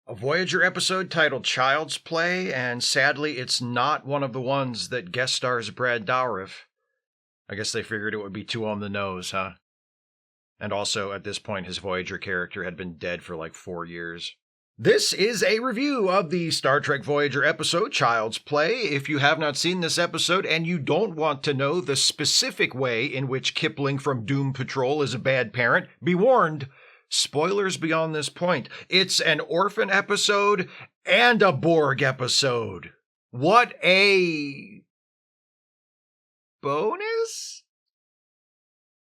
A Voyager episode titled Child's Play, and sadly, it's not one of the ones that guest stars Brad Dourif. I guess they figured it would be too on the nose, huh? And also, at this point, his Voyager character had been dead for like 4 years. This is a review of the Star Trek Voyager episode Child's Play. If you have not seen this episode and you don't want to know the specific way in which Kipling from Doom Patrol is a bad parent, be warned. Spoilers beyond this point. It's an orphan episode and a Borg episode. What a bonus?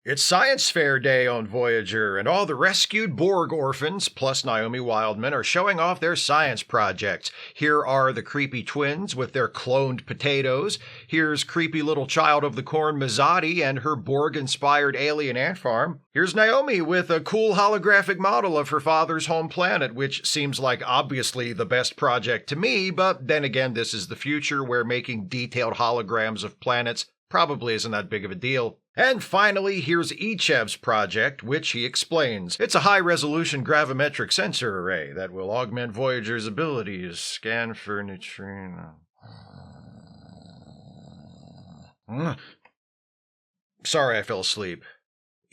It's Science Fair Day on Voyager, and all the rescued Borg orphans, plus Naomi Wildman, are showing off their science projects. Here are the creepy twins with their cloned potatoes. Here's creepy little child of the corn Mazzotti and her Borg-inspired alien ant farm. Here's Naomi with a cool holographic model of her father's home planet, which seems like obviously the best project to me, but then again, this is the future where making detailed holograms of planets probably isn't that big of a deal. And finally, here's Ichev's project, which he explains. It's a high-resolution gravimetric sensor array that will augment Voyager's abilities, scan for neutrino. Sorry, I fell asleep.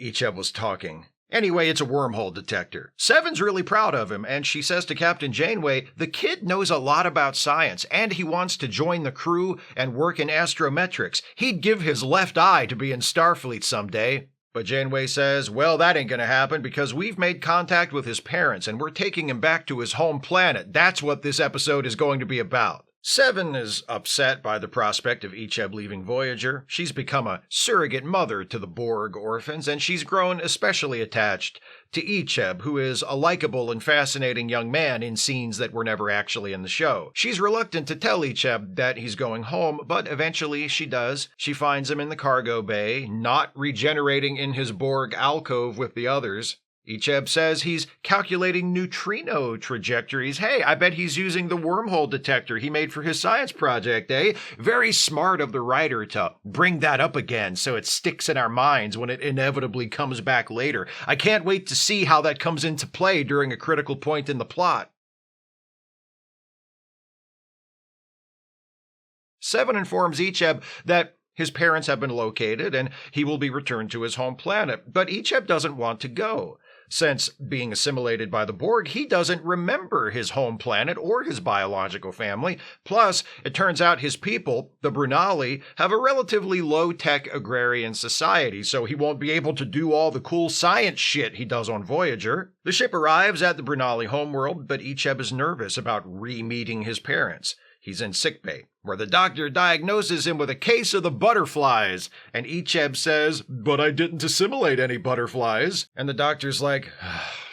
Ichev was talking. Anyway, it's a wormhole detector. Seven's really proud of him, and she says to Captain Janeway, the kid knows a lot about science, and he wants to join the crew and work in astrometrics. He'd give his left eye to be in Starfleet someday. But Janeway says, well, that ain't gonna happen because we've made contact with his parents, and we're taking him back to his home planet. That's what this episode is going to be about. Seven is upset by the prospect of Icheb leaving Voyager. She's become a surrogate mother to the Borg orphans, and she's grown especially attached to Icheb, who is a likable and fascinating young man in scenes that were never actually in the show. She's reluctant to tell Icheb that he's going home, but eventually she does. She finds him in the cargo bay, not regenerating in his Borg alcove with the others. Icheb says he's calculating neutrino trajectories. Hey, I bet he's using the wormhole detector he made for his science project, eh? Very smart of the writer to bring that up again so it sticks in our minds when it inevitably comes back later. I can't wait to see how that comes into play during a critical point in the plot. Seven informs Icheb that his parents have been located and he will be returned to his home planet, but Icheb doesn't want to go. Since being assimilated by the Borg, he doesn't remember his home planet or his biological family. Plus, it turns out his people, the Brunali, have a relatively low-tech agrarian society, so he won't be able to do all the cool science shit he does on Voyager. The ship arrives at the Brunali homeworld, but Icheb is nervous about re-meeting his parents. He's in sickbay, where the doctor diagnoses him with a case of the butterflies, and Icheb says, but I didn't assimilate any butterflies. And the doctor's like,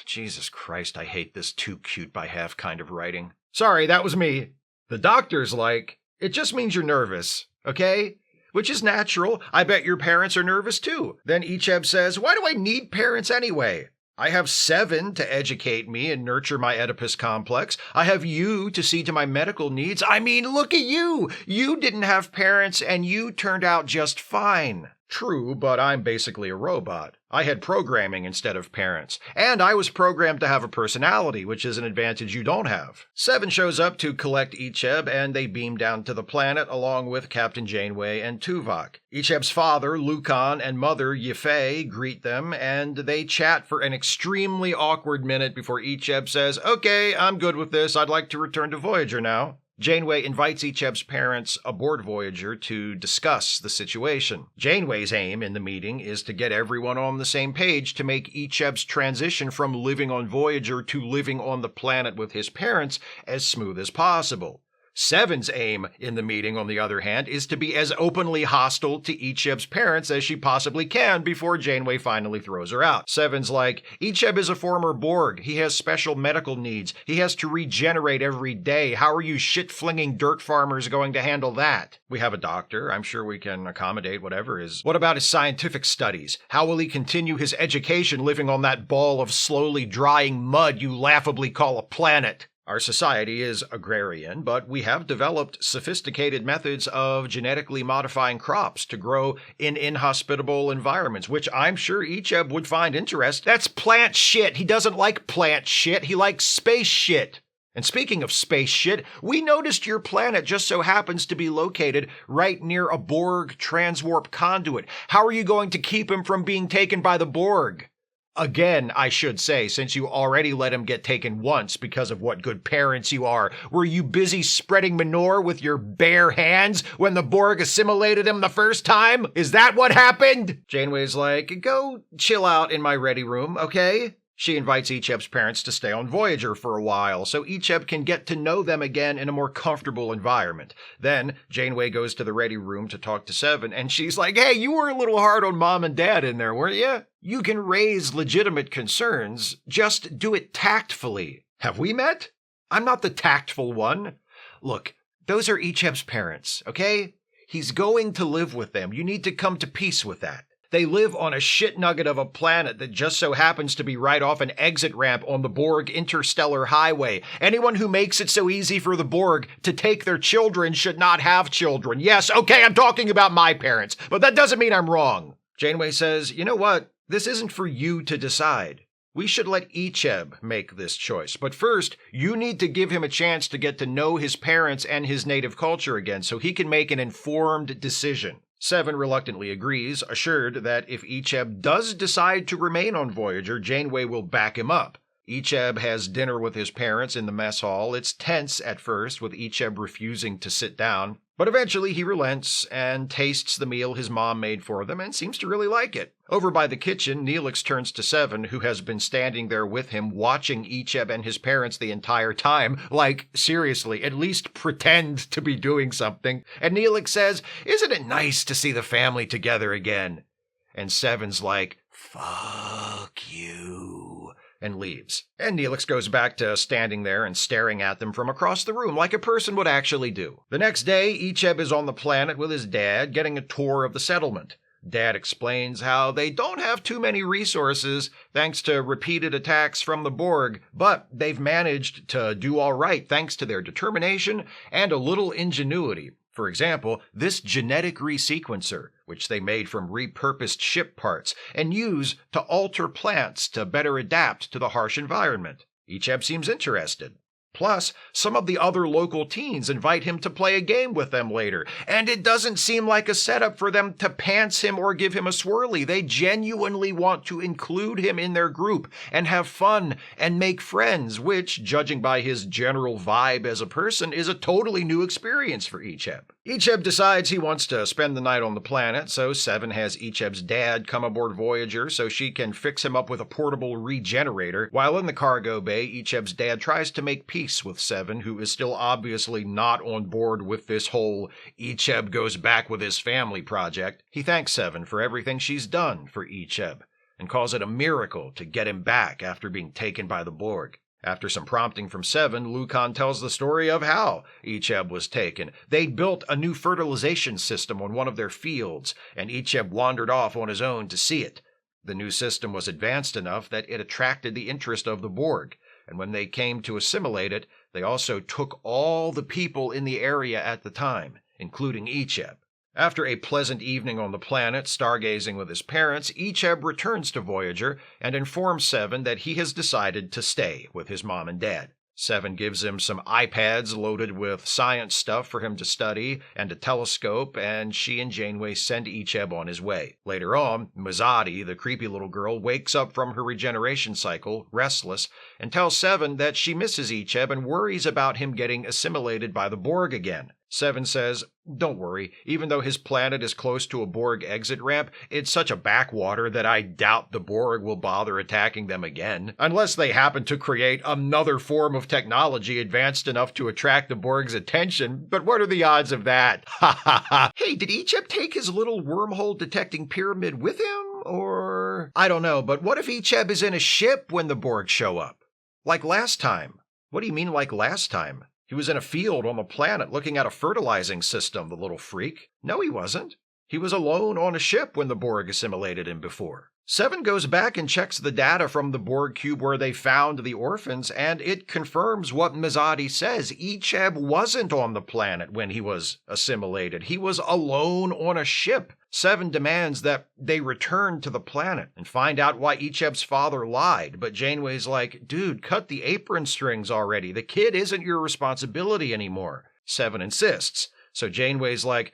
Jesus Christ, I hate this too cute by half kind of writing. Sorry, that was me. The doctor's like, it just means you're nervous, okay? Which is natural. I bet your parents are nervous too. Then Icheb says, why do I need parents anyway? I have Seven to educate me and nurture my Oedipus complex. I have you to see to my medical needs. I mean, look at you! You didn't have parents and you turned out just fine. True, but I'm basically a robot. I had programming instead of parents. And I was programmed to have a personality, which is an advantage you don't have. Seven shows up to collect Icheb, and they beam down to the planet along with Captain Janeway and Tuvok. Icheb's father, Lucan, and mother, Yefei, greet them, and they chat for an extremely awkward minute before Icheb says, okay, I'm good with this. I'd like to return to Voyager now. Janeway invites Icheb's parents aboard Voyager to discuss the situation. Janeway's aim in the meeting is to get everyone on the same page to make Icheb's transition from living on Voyager to living on the planet with his parents as smooth as possible. Seven's aim in the meeting, on the other hand, is to be as openly hostile to Icheb's parents as she possibly can before Janeway finally throws her out. Seven's like, Icheb is a former Borg. He has special medical needs. He has to regenerate every day. How are you shit-flinging dirt farmers going to handle that? We have a doctor. I'm sure we can accommodate whatever is. What about his scientific studies? How will he continue his education living on that ball of slowly drying mud you laughably call a planet? Our society is agrarian, but we have developed sophisticated methods of genetically modifying crops to grow in inhospitable environments, which I'm sure Icheb would find interesting. That's plant shit. He doesn't like plant shit. He likes space shit. And speaking of space shit, we noticed your planet just so happens to be located right near a Borg transwarp conduit. How are you going to keep him from being taken by the Borg? Again, I should say, since you already let him get taken once because of what good parents you are. Were you busy spreading manure with your bare hands when the Borg assimilated him the first time? Is that what happened? Janeway's like, go chill out in my ready room, okay? She invites Icheb's parents to stay on Voyager for a while so Icheb can get to know them again in a more comfortable environment. Then Janeway goes to the ready room to talk to Seven, and she's like, hey, you were a little hard on Mom and Dad in there, weren't you? You can raise legitimate concerns, just do it tactfully. Have we met? I'm not the tactful one. Look, those are Icheb's parents, okay? He's going to live with them. You need to come to peace with that. They live on a shit nugget of a planet that just so happens to be right off an exit ramp on the Borg interstellar highway. Anyone who makes it so easy for the Borg to take their children should not have children. Yes, okay, I'm talking about my parents, but that doesn't mean I'm wrong. Janeway says, you know what? This isn't for you to decide. We should let Icheb make this choice. But first, you need to give him a chance to get to know his parents and his native culture again so he can make an informed decision. Seven reluctantly agrees, assured that if Icheb does decide to remain on Voyager, Janeway will back him up. Icheb has dinner with his parents in the mess hall. It's tense at first, with Icheb refusing to sit down. But eventually he relents and tastes the meal his mom made for them and seems to really like it. Over by the kitchen, Neelix turns to Seven, who has been standing there with him watching Icheb and his parents the entire time. Like, seriously, at least pretend to be doing something. And Neelix says, isn't it nice to see the family together again? And Seven's like, fuck you, and leaves. And Neelix goes back to standing there and staring at them from across the room like a person would actually do. The next day, Icheb is on the planet with his dad, getting a tour of the settlement. Dad explains how they don't have too many resources thanks to repeated attacks from the Borg, but they've managed to do all right thanks to their determination and a little ingenuity. For example, this genetic resequencer, which they made from repurposed ship parts and use to alter plants to better adapt to the harsh environment. Icheb seems interested. Plus, some of the other local teens invite him to play a game with them later, and it doesn't seem like a setup for them to pants him or give him a swirly. They genuinely want to include him in their group and have fun and make friends, which, judging by his general vibe as a person, is a totally new experience for Icheb. Icheb decides he wants to spend the night on the planet, so Seven has Icheb's dad come aboard Voyager so she can fix him up with a portable regenerator. While in the cargo bay, Icheb's dad tries to make peace with Seven, who is still obviously not on board with this whole Icheb goes back with his family project. He thanks Seven for everything she's done for Icheb and calls it a miracle to get him back after being taken by the Borg. After some prompting from Seven, Lucan tells the story of how Icheb was taken. They'd built a new fertilization system on one of their fields, and Icheb wandered off on his own to see it. The new system was advanced enough that it attracted the interest of the Borg, and when they came to assimilate it, they also took all the people in the area at the time, including Icheb. After a pleasant evening on the planet, stargazing with his parents, Icheb returns to Voyager and informs Seven that he has decided to stay with his mom and dad. Seven gives him some iPads loaded with science stuff for him to study and a telescope, and she and Janeway send Icheb on his way. Later on, Mazadi, the creepy little girl, wakes up from her regeneration cycle, restless, and tells Seven that she misses Icheb and worries about him getting assimilated by the Borg again. Seven says, don't worry, even though his planet is close to a Borg exit ramp, it's such a backwater that I doubt the Borg will bother attacking them again, unless they happen to create another form of technology advanced enough to attract the Borg's attention. But what are the odds of that? Ha ha ha. Hey, did Icheb take his little wormhole detecting pyramid with him? Or I don't know, but what if Icheb is in a ship when the Borg show up? Like last time. What do you mean like last time? He was in a field on the planet looking at a fertilizing system, the little freak. No, he wasn't. He was alone on a ship when the Borg assimilated him before. Seven goes back and checks the data from the Borg cube where they found the orphans, and it confirms what Mizadi says. Icheb wasn't on the planet when he was assimilated. He was alone on a ship. Seven demands that they return to the planet and find out why Icheb's father lied. But Janeway's like, dude, cut the apron strings already. The kid isn't your responsibility anymore. Seven insists. So Janeway's like,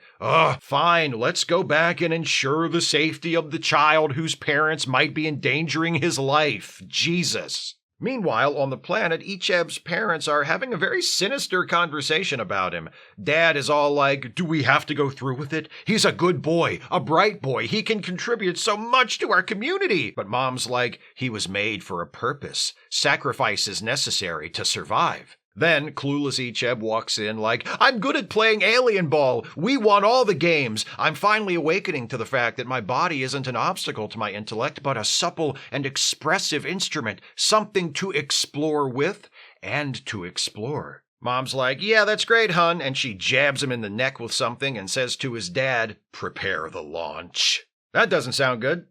fine, let's go back and ensure the safety of the child whose parents might be endangering his life. Jesus. Meanwhile, on the planet, Icheb's parents are having a very sinister conversation about him. Dad is all like, do we have to go through with it? He's a good boy, a bright boy. He can contribute so much to our community. But Mom's like, he was made for a purpose. Sacrifice is necessary to survive. Then, clueless Icheb walks in like, I'm good at playing alien ball. We won all the games. I'm finally awakening to the fact that my body isn't an obstacle to my intellect, but a supple and expressive instrument, something to explore with and to explore. Mom's like, yeah, that's great, hun, and she jabs him in the neck with something and says to his dad, prepare the launch. That doesn't sound good.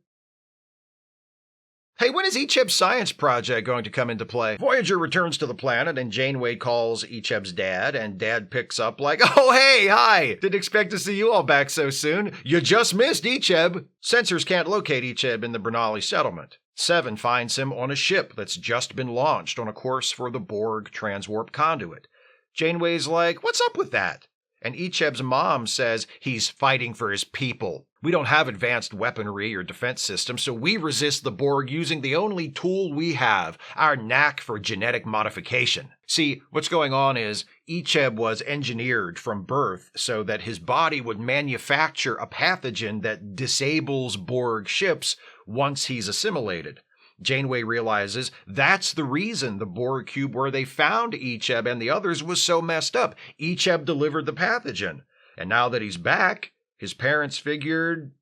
Hey, when is Icheb's science project going to come into play? Voyager returns to the planet and Janeway calls Icheb's dad, and Dad picks up like, oh, hey, hi! Didn't expect to see you all back so soon. You just missed Icheb. Sensors can't locate Icheb in the Bernali settlement. Seven finds him on a ship that's just been launched on a course for the Borg transwarp conduit. Janeway's like, what's up with that? And Icheb's mom says he's fighting for his people. We don't have advanced weaponry or defense systems, so we resist the Borg using the only tool we have, our knack for genetic modification. See, what's going on is Icheb was engineered from birth so that his body would manufacture a pathogen that disables Borg ships once he's assimilated. Janeway realizes that's the reason the Borg cube where they found Icheb and the others was so messed up. Icheb delivered the pathogen. And now that he's back, his parents figured,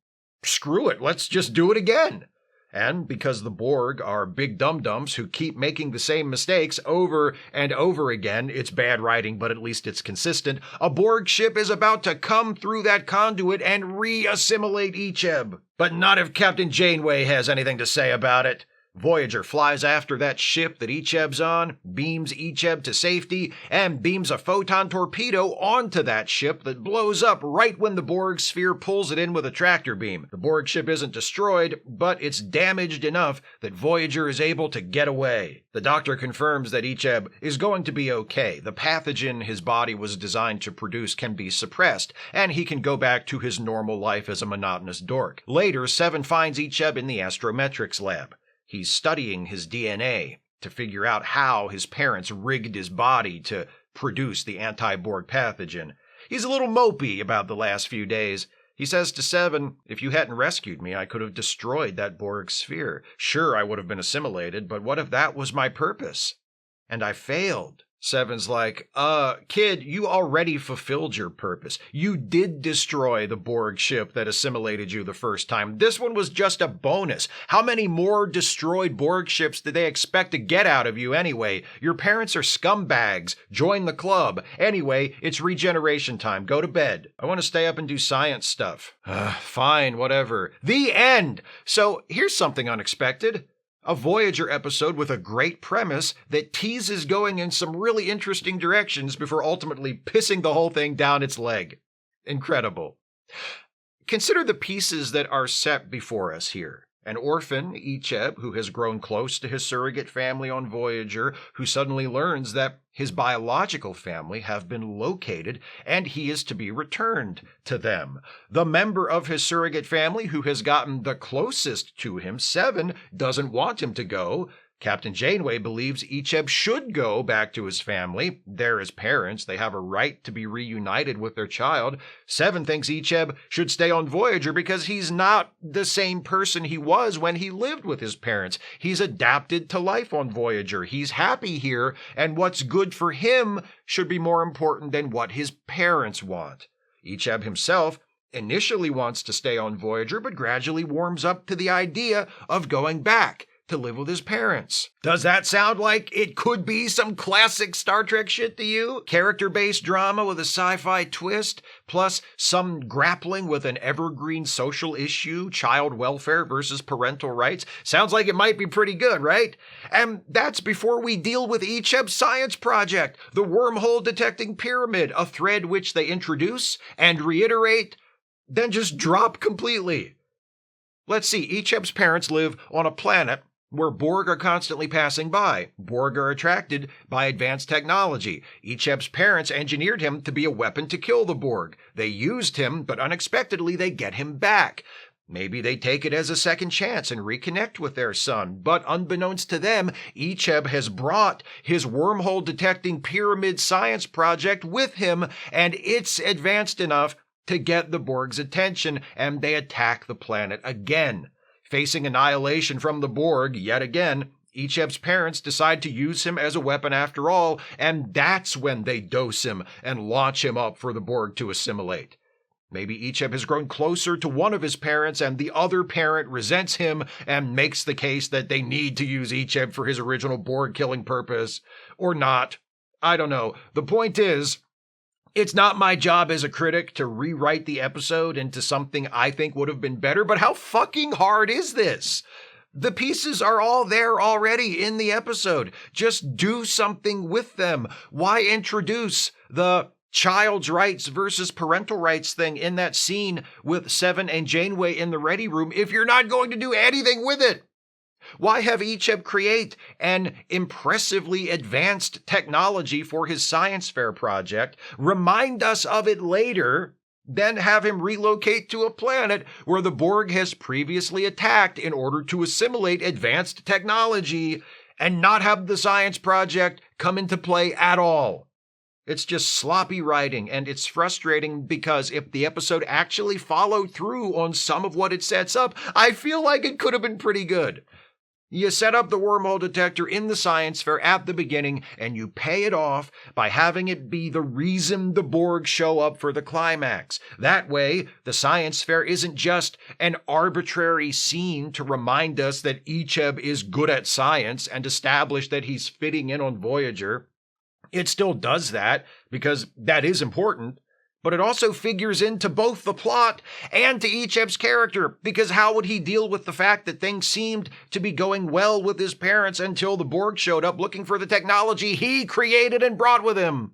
screw it, let's just do it again. And because the Borg are big dum-dums who keep making the same mistakes over and over again, it's bad writing, but at least it's consistent, a Borg ship is about to come through that conduit and re-assimilate Icheb. But not if Captain Janeway has anything to say about it. Voyager flies after that ship that Icheb's on, beams Icheb to safety, and beams a photon torpedo onto that ship that blows up right when the Borg sphere pulls it in with a tractor beam. The Borg ship isn't destroyed, but it's damaged enough that Voyager is able to get away. The doctor confirms that Icheb is going to be okay. The pathogen his body was designed to produce can be suppressed, and he can go back to his normal life as a monotonous dork. Later, Seven finds Icheb in the astrometrics lab. He's studying his DNA to figure out how his parents rigged his body to produce the anti-Borg pathogen. He's a little mopey about the last few days. He says to Seven, if you hadn't rescued me, I could have destroyed that Borg sphere. Sure, I would have been assimilated, but what if that was my purpose? And I failed. Seven's like, kid, you already fulfilled your purpose. You did destroy the Borg ship that assimilated you the first time. This one was just a bonus. How many more destroyed Borg ships did they expect to get out of you anyway? Your parents are scumbags. Join the club. Anyway, it's regeneration time. Go to bed. I want to stay up and do science stuff. Fine, whatever. The end! So here's something unexpected. A Voyager episode with a great premise that teases going in some really interesting directions before ultimately pissing the whole thing down its leg. Incredible. Consider the pieces that are set before us here. An orphan, Icheb, who has grown close to his surrogate family on Voyager, who suddenly learns that his biological family have been located and he is to be returned to them. The member of his surrogate family who has gotten the closest to him, Seven, doesn't want him to go. Captain Janeway believes Icheb should go back to his family. They're his parents. They have a right to be reunited with their child. Seven thinks Icheb should stay on Voyager because he's not the same person he was when he lived with his parents. He's adapted to life on Voyager. He's happy here, and what's good for him should be more important than what his parents want. Icheb himself initially wants to stay on Voyager, but gradually warms up to the idea of going back to live with his parents. Does that sound like it could be some classic Star Trek shit to you? Character-based drama with a sci-fi twist, plus some grappling with an evergreen social issue, child welfare versus parental rights. Sounds like it might be pretty good, right? And that's before we deal with Icheb's science project, the wormhole detecting pyramid, a thread which they introduce and reiterate, then just drop completely. Let's see, Icheb's parents live on a planet where Borg are constantly passing by. Borg are attracted by advanced technology. Icheb's parents engineered him to be a weapon to kill the Borg. They used him, but unexpectedly they get him back. Maybe they take it as a second chance and reconnect with their son. But unbeknownst to them, Icheb has brought his wormhole detecting pyramid science project with him, and it's advanced enough to get the Borg's attention, and they attack the planet again. Facing annihilation from the Borg yet again, Icheb's parents decide to use him as a weapon after all, and that's when they dose him and launch him up for the Borg to assimilate. Maybe Icheb has grown closer to one of his parents and the other parent resents him and makes the case that they need to use Icheb for his original Borg killing purpose. Or not. I don't know. The point is, it's not my job as a critic to rewrite the episode into something I think would have been better, but how fucking hard is this? The pieces are all there already in the episode. Just do something with them. Why introduce the child's rights versus parental rights thing in that scene with Seven and Janeway in the ready room if you're not going to do anything with it? Why have Icheb create an impressively advanced technology for his science fair project, remind us of it later, then have him relocate to a planet where the Borg has previously attacked in order to assimilate advanced technology, and not have the science project come into play at all? It's just sloppy writing, and it's frustrating because if the episode actually followed through on some of what it sets up, I feel like it could have been pretty good. You set up the wormhole detector in the science fair at the beginning, and you pay it off by having it be the reason the Borg show up for the climax. That way, the science fair isn't just an arbitrary scene to remind us that Icheb is good at science and establish that he's fitting in on Voyager. It still does that, because that is important. But it also figures into both the plot and to Icheb's character, because how would he deal with the fact that things seemed to be going well with his parents until the Borg showed up looking for the technology he created and brought with him?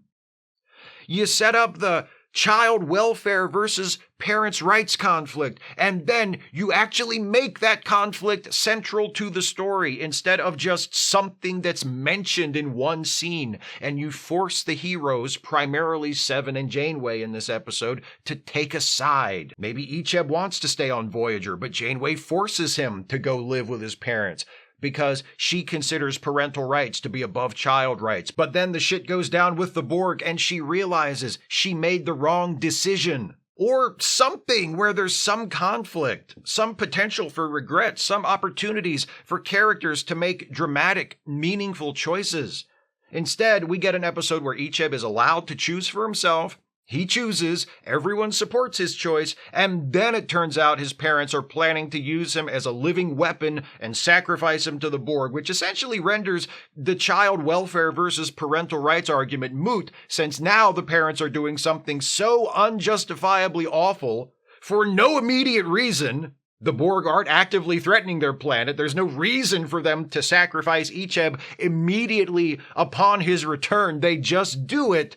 You set up the child welfare versus parents' rights conflict, and then you actually make that conflict central to the story instead of just something that's mentioned in one scene, and you force the heroes, primarily Seven and Janeway in this episode, to take a side. Maybe Icheb wants to stay on Voyager, but Janeway forces him to go live with his parents because she considers parental rights to be above child rights. But then the shit goes down with the Borg and she realizes she made the wrong decision. Or something where there's some conflict, some potential for regret, some opportunities for characters to make dramatic, meaningful choices. Instead, we get an episode where Icheb is allowed to choose for himself. He chooses, everyone supports his choice, and then it turns out his parents are planning to use him as a living weapon and sacrifice him to the Borg, which essentially renders the child welfare versus parental rights argument moot, since now the parents are doing something so unjustifiably awful for no immediate reason. The Borg aren't actively threatening their planet. There's no reason for them to sacrifice Icheb immediately upon his return. They just do it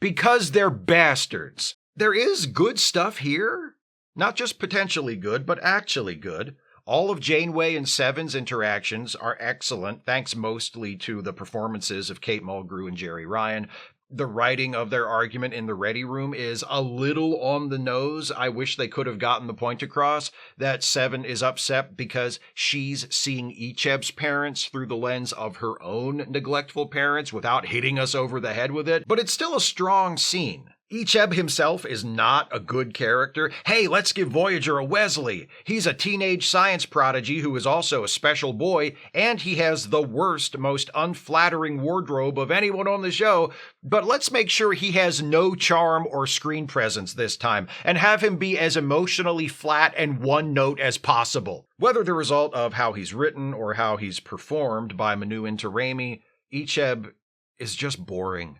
because they're bastards. There is good stuff here. Not just potentially good, but actually good. All of Janeway and Seven's interactions are excellent, thanks mostly to the performances of Kate Mulgrew and Jerry Ryan. The writing of their argument in the ready room is a little on the nose. I wish they could have gotten the point across that Seven is upset because she's seeing Icheb's parents through the lens of her own neglectful parents without hitting us over the head with it. But it's still a strong scene. Icheb himself is not a good character. Hey, let's give Voyager a Wesley. He's a teenage science prodigy who is also a special boy, and he has the worst, most unflattering wardrobe of anyone on the show. But let's make sure he has no charm or screen presence this time, and have him be as emotionally flat and one note as possible. Whether the result of how he's written or how he's performed by Manu Intiraymi, Icheb is just boring.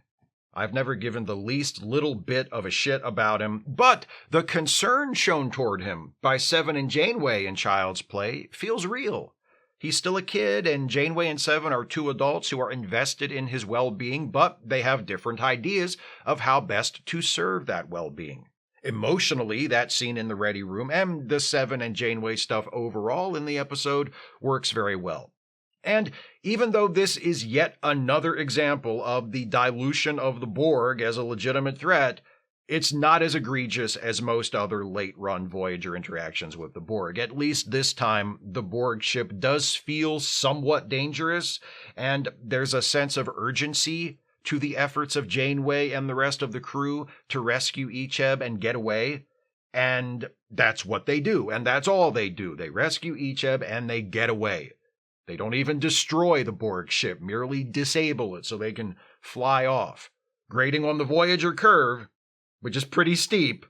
I've never given the least little bit of a shit about him, but the concern shown toward him by Seven and Janeway in Child's Play feels real. He's still a kid, and Janeway and Seven are two adults who are invested in his well-being, but they have different ideas of how best to serve that well-being. Emotionally, that scene in the Ready Room and the Seven and Janeway stuff overall in the episode works very well. And even though this is yet another example of the dilution of the Borg as a legitimate threat, it's not as egregious as most other late-run Voyager interactions with the Borg. At least this time, the Borg ship does feel somewhat dangerous, and there's a sense of urgency to the efforts of Janeway and the rest of the crew to rescue Icheb and get away. And that's what they do, and that's all they do. They rescue Icheb and they get away. They don't even destroy the Borg ship, merely disable it so they can fly off. Grading on the Voyager curve, which is pretty steep,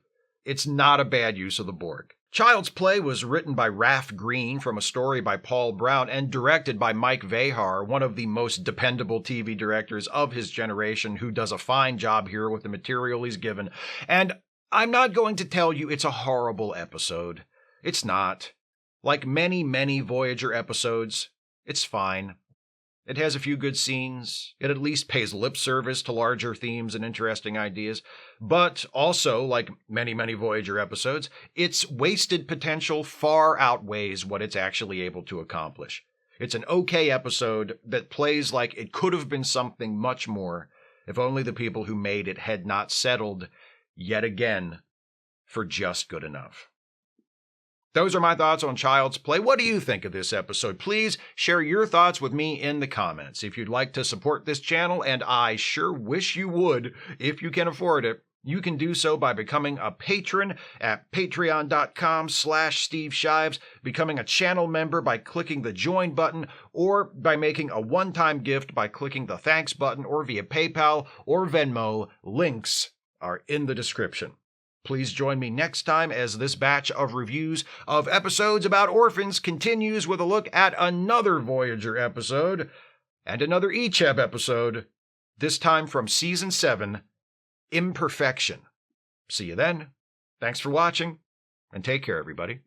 it's not a bad use of the Borg. Child's Play was written by Raph Green from a story by Paul Brown and directed by Mike Vehar, one of the most dependable TV directors of his generation, who does a fine job here with the material he's given. And I'm not going to tell you it's a horrible episode. It's not. Like many, many Voyager episodes, it's fine. It has a few good scenes. It at least pays lip service to larger themes and interesting ideas. But also, like many, many Voyager episodes, its wasted potential far outweighs what it's actually able to accomplish. It's an okay episode that plays like it could have been something much more if only the people who made it had not settled, yet again, for just good enough. Those are my thoughts on Child's Play. What do you think of this episode? Please share your thoughts with me in the comments. If you'd like to support this channel, and I sure wish you would if you can afford it, you can do so by becoming a patron at patreon.com/Steve Shives, becoming a channel member by clicking the join button, or by making a one-time gift by clicking the thanks button, or via PayPal or Venmo. Links are in the description. Please join me next time as this batch of reviews of episodes about Orphans continues with a look at another Voyager episode and another Icheb episode, this time from Season 7, Imperfection. See you then. Thanks for watching, and take care, everybody.